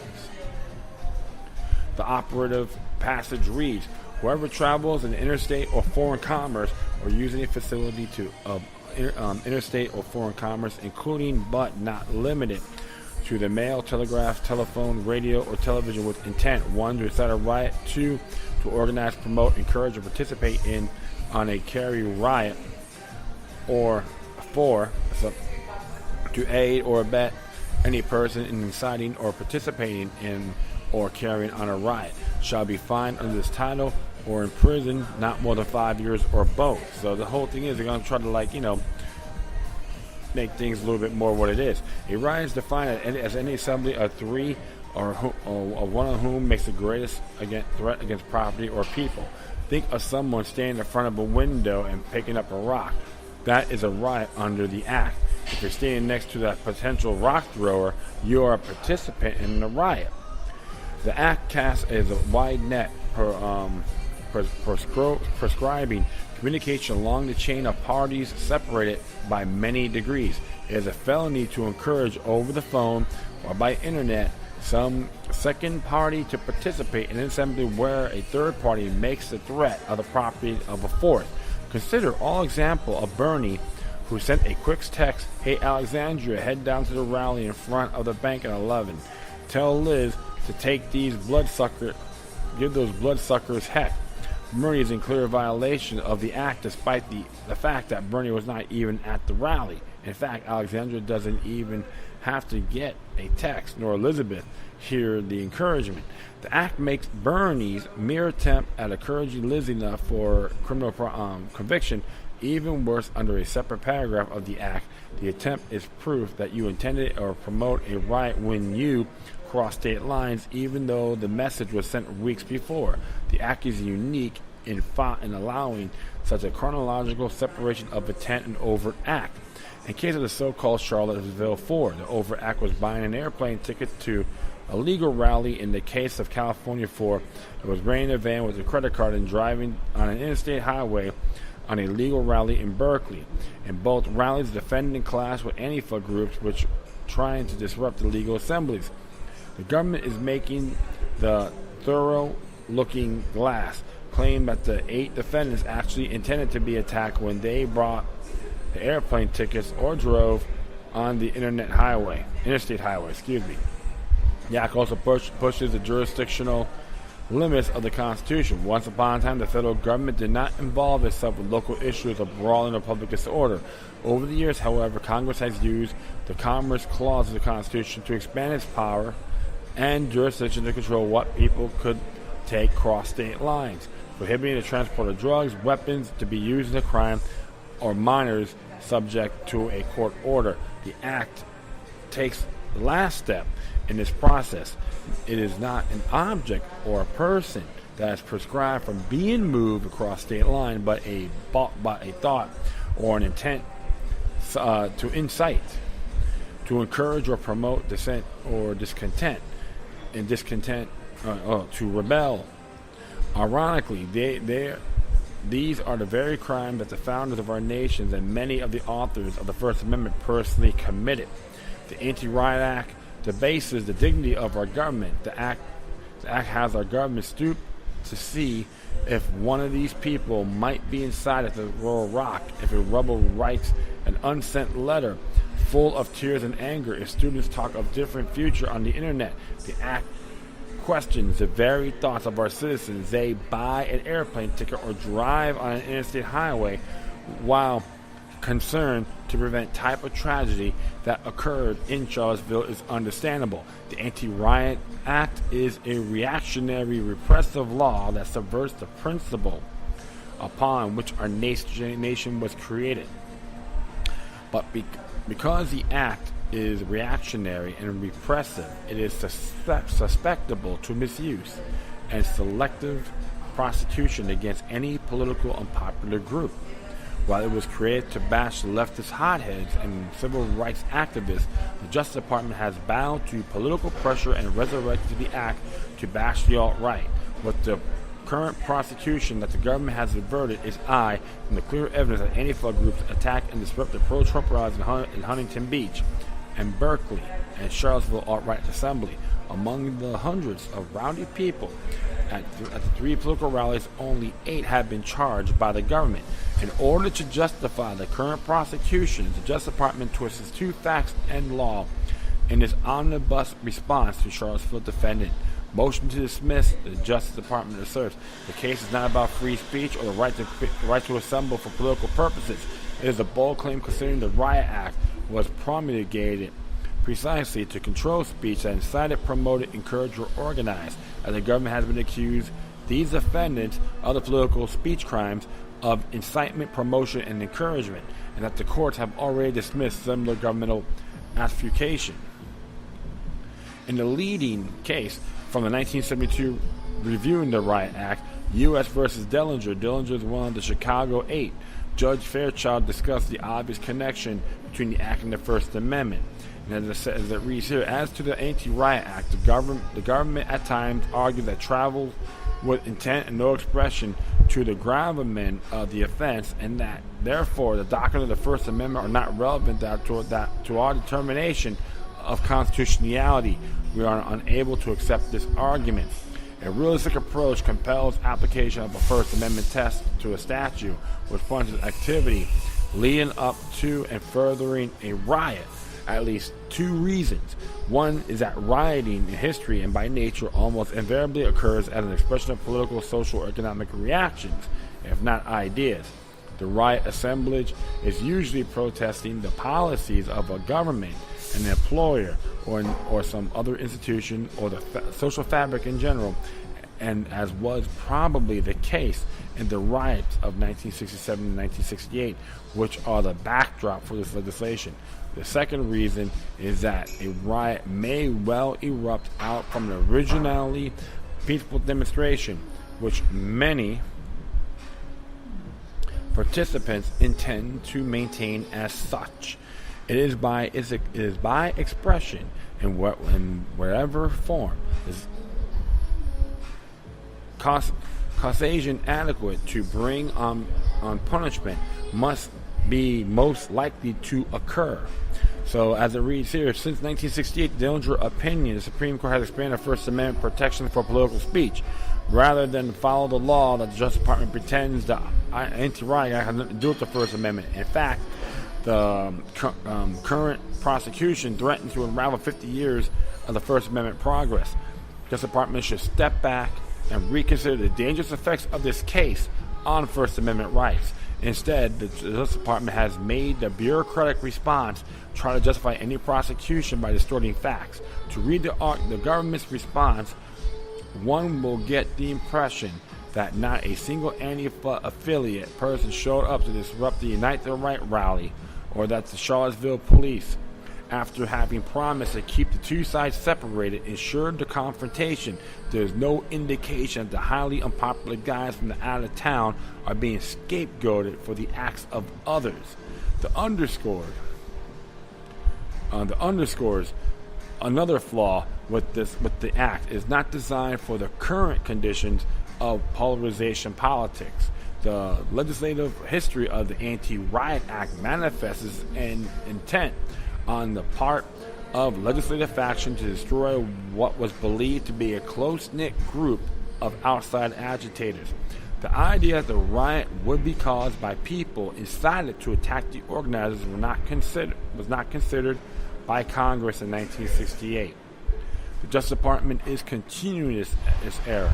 The operative passage reads, whoever travels in interstate or foreign commerce or using a facility to interstate or foreign commerce, including but not limited to the mail, telegraph, telephone, radio, or television with intent, 1, to incite a riot, 2, to organize, promote, encourage, or participate on a carry riot, or 4, to aid or abet any person in inciting or participating in or carrying on a riot, shall be fined under this title or in prison not more than 5 years or both. So the whole thing is they're going to try to make things a little bit more what it is. A riot is defined as any assembly of 3 or one of whom makes the greatest threat against property or people. Think of someone standing in front of a window and picking up a rock. That is a riot under the act. If you're standing next to that potential rock thrower, you are a participant in the riot. The act casts a wide net prescribing communication along the chain of parties separated by many degrees. It is a felony to encourage over the phone or by internet some second party to participate in an assembly where a third party makes the threat of the property of a fourth. Consider all example of Bernie, who sent a quick text, "Hey Alexandria, head down to the rally in front of the bank at 11. Tell Liz to take these bloodsuckers, give those bloodsuckers heck." Bernie is in clear violation of the act despite the fact that Bernie was not even at the rally. In fact, Alexandria doesn't even have to get a text, nor Elizabeth hear the encouragement. The act makes Bernie's mere attempt at encouraging Liz enough for criminal conviction even worse under a separate paragraph of the act. The attempt is proof that you intended or promote a riot when you cross state lines, even though the message was sent weeks before. The act is unique in allowing such a chronological separation of intent and overt act. In case of the so-called Charlottesville 4, the overt act was buying an airplane ticket to a legal rally. In the case of California 4, it was renting a van with a credit card and driving on an interstate highway on a legal rally in Berkeley. In both rallies, the defendant clashed with Antifa groups which trying to disrupt the legal assemblies. The government is making the thorough looking glass claim that the 8 defendants actually intended to be attacked when they bought the airplane tickets or drove on the interstate highway. The act also pushes the jurisdictional limits of the Constitution. Once upon a time, the federal government did not involve itself with local issues of brawling or public disorder. Over the years, however, Congress has used the Commerce Clause of the Constitution to expand its power and jurisdiction to control what people could take cross state lines, prohibiting the transport of drugs, weapons to be used in a crime, or minors subject to a court order. The act takes the last step in this process. It is not an object or a person that is prescribed from being moved across state line, but a thought or an intent to incite, to encourage or promote dissent or discontent, and to rebel. Ironically, these are the very crimes that the founders of our nations and many of the authors of the First Amendment personally committed. The Anti-Riot Act debases the dignity of our government. The act has our government stoop to see if one of these people might be inside at the Royal Rock, if a rebel writes an unsent letter full of tears and anger, if students talk of different future on the internet. The act questions the very thoughts of our citizens. They buy an airplane ticket or drive on an interstate highway while concern to prevent type of tragedy that occurred in Charlottesville is understandable. The Anti-Riot Act is a reactionary, repressive law that subverts the principle upon which our nation was created. But because the act is reactionary and repressive, it is susceptible to misuse and selective prosecution against any political unpopular group. While it was created to bash leftist hotheads and civil rights activists, the Justice Department has bowed to political pressure and resurrected the act to bash the alt-right. With the current prosecution that the government has averted its eye from the clear evidence that Antifa groups attacked and disrupt the pro-Trump rallies in Huntington Beach and Berkeley and Charlottesville alt-right assembly. Among the hundreds of rowdy people at the 3 political rallies, only 8 have been charged by the government. In order to justify the current prosecution, the Justice Department twists 2 facts and law in its omnibus response to Charlottesville defendant. Motion to dismiss, the Justice Department asserts the case is not about free speech or the right to assemble for political purposes. It is a bold claim considering the Riot Act was promulgated precisely to control speech that incited, promoted, encouraged, or organized. As the government has been accused, these defendants of the political speech crimes of incitement, promotion, and encouragement, and that the courts have already dismissed similar governmental adjudication. In the leading case from the 1972 reviewing the Riot Act, U.S. versus Dillinger is one of the Chicago 8. Judge Fairchild discussed the obvious connection between the act and the First Amendment. And as it reads here, as to the Anti-Riot Act, the government at times argued that travel with intent and no expression to the gravamen of the offense, and that therefore the doctrine of the First Amendment are not relevant to our determination of constitutionality. We are unable to accept this argument. A realistic approach compels application of a First Amendment test to a statute which punches activity leading up to and furthering a riot. At least 2 reasons. One is that rioting in history and by nature almost invariably occurs as an expression of political, social, or economic reactions, if not ideas. The riot assemblage is usually protesting the policies of a government, an employer, or some other institution, or the social fabric in general, and as was probably the case in the riots of 1967 and 1968, which are the backdrop for this legislation. The second reason is that a riot may well erupt out from an originally peaceful demonstration, which many participants intend to maintain as such. It is by expression in whatever form is causation adequate to bring on punishment must be most likely to occur. So as it reads here, since 1968, the Dillinger opinion, the Supreme Court has expanded First Amendment protection for political speech. Rather than follow the law that the Justice Department pretends the Anti-Riot Act has nothing to do with the First Amendment. In fact, the current prosecution threatens to unravel 50 years of the First Amendment progress. The Justice Department should step back and reconsider the dangerous effects of this case on First Amendment rights. Instead, the Justice Department has made the bureaucratic response try to justify any prosecution by distorting facts. To read the government's response, one will get the impression that not a single Antifa affiliate person showed up to disrupt the Unite the Right rally, or that the Charlottesville police, after having promised to keep the 2 sides separated, ensured the confrontation. There is no indication that the highly unpopular guys from the out of town are being scapegoated for the acts of others. The underscores another flaw with the act is not designed for the current conditions of polarization politics. The legislative history of the Anti-Riot Act manifests an intent on the part of legislative faction to destroy what was believed to be a close-knit group of outside agitators. The idea that the riot would be caused by people incited to attack the organizers was not considered by Congress in 1968. The Justice Department is continuing this error.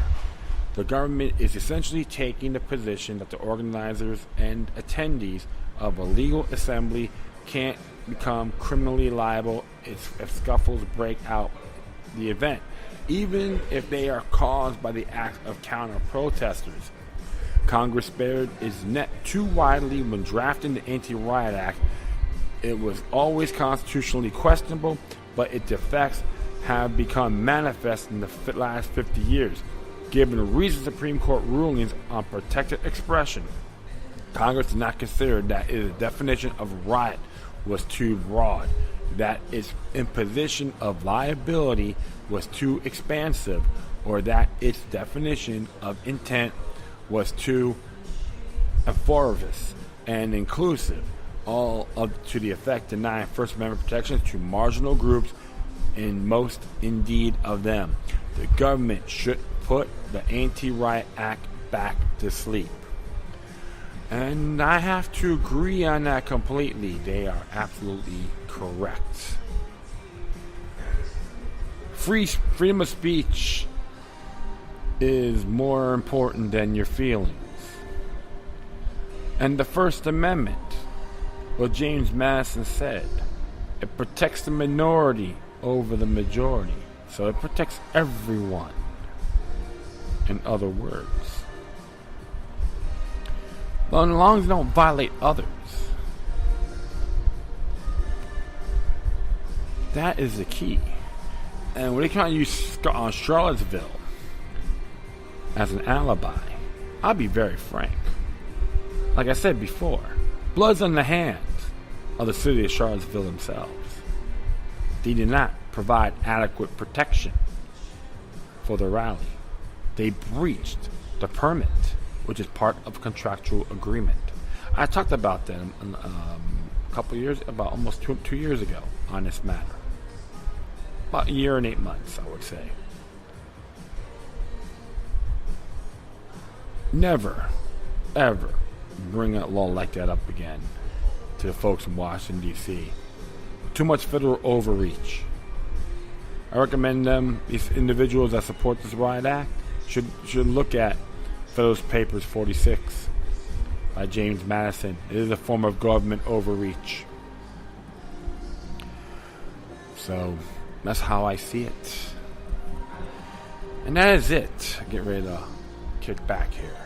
The government is essentially taking the position that the organizers and attendees of a legal assembly can't become criminally liable if scuffles break out the event, even if they are caused by the acts of counter-protesters. Congress spared its net too widely when drafting the Anti-Riot Act. It was always constitutionally questionable, but its effects have become manifest in the last 50 years. Given recent Supreme Court rulings on protected expression, Congress did not consider that its definition of riot was too broad, that its imposition of liability was too expansive, or that its definition of intent was too amorphous and inclusive, all up to the effect denying First Amendment protections to marginal groups, and most indeed of them. The government should put the Anti-Riot Act back to sleep. And I have to agree on that completely. They are absolutely correct. Freedom of speech is more important than your feelings. And the First Amendment, what James Madison said, it protects the minority over the majority. So it protects everyone, in other words. But as long as you don't violate others, that is the key. And when they come out and use Charlottesville as an alibi, I'll be very frank. Like I said before, blood's on the hands of the city of Charlottesville themselves. They did not provide adequate protection for the rally. They breached the permit, which is part of contractual agreement. I talked about that a couple years, about almost two years ago on this matter. About a year and 8 months, I would say. Never, ever bring a law like that up again to the folks in Washington, D.C. Too much federal overreach. I recommend these individuals that support this riot act should look at Federalist Papers 46 by James Madison. It is a form of government overreach. So that's how I see it. And that is it. Get ready to kick back here.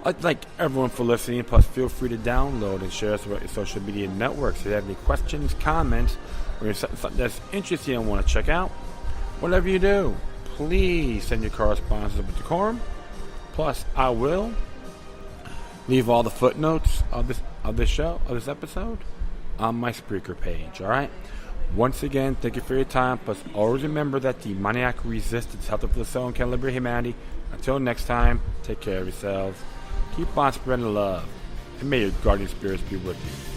I'd like everyone for listening, plus feel free to download and share us with your social media networks. If you have any questions, comments, or something that's interesting and want to check out, whatever you do, please send your correspondences with decorum. Plus, I will leave all the footnotes of this episode, on my Spreaker page. All right. Once again, thank you for your time. Plus, always remember that the demoniac resistance, health of the soul, and can liberate humanity. Until next time, take care of yourselves. Keep on spreading love, and may your guardian spirits be with you.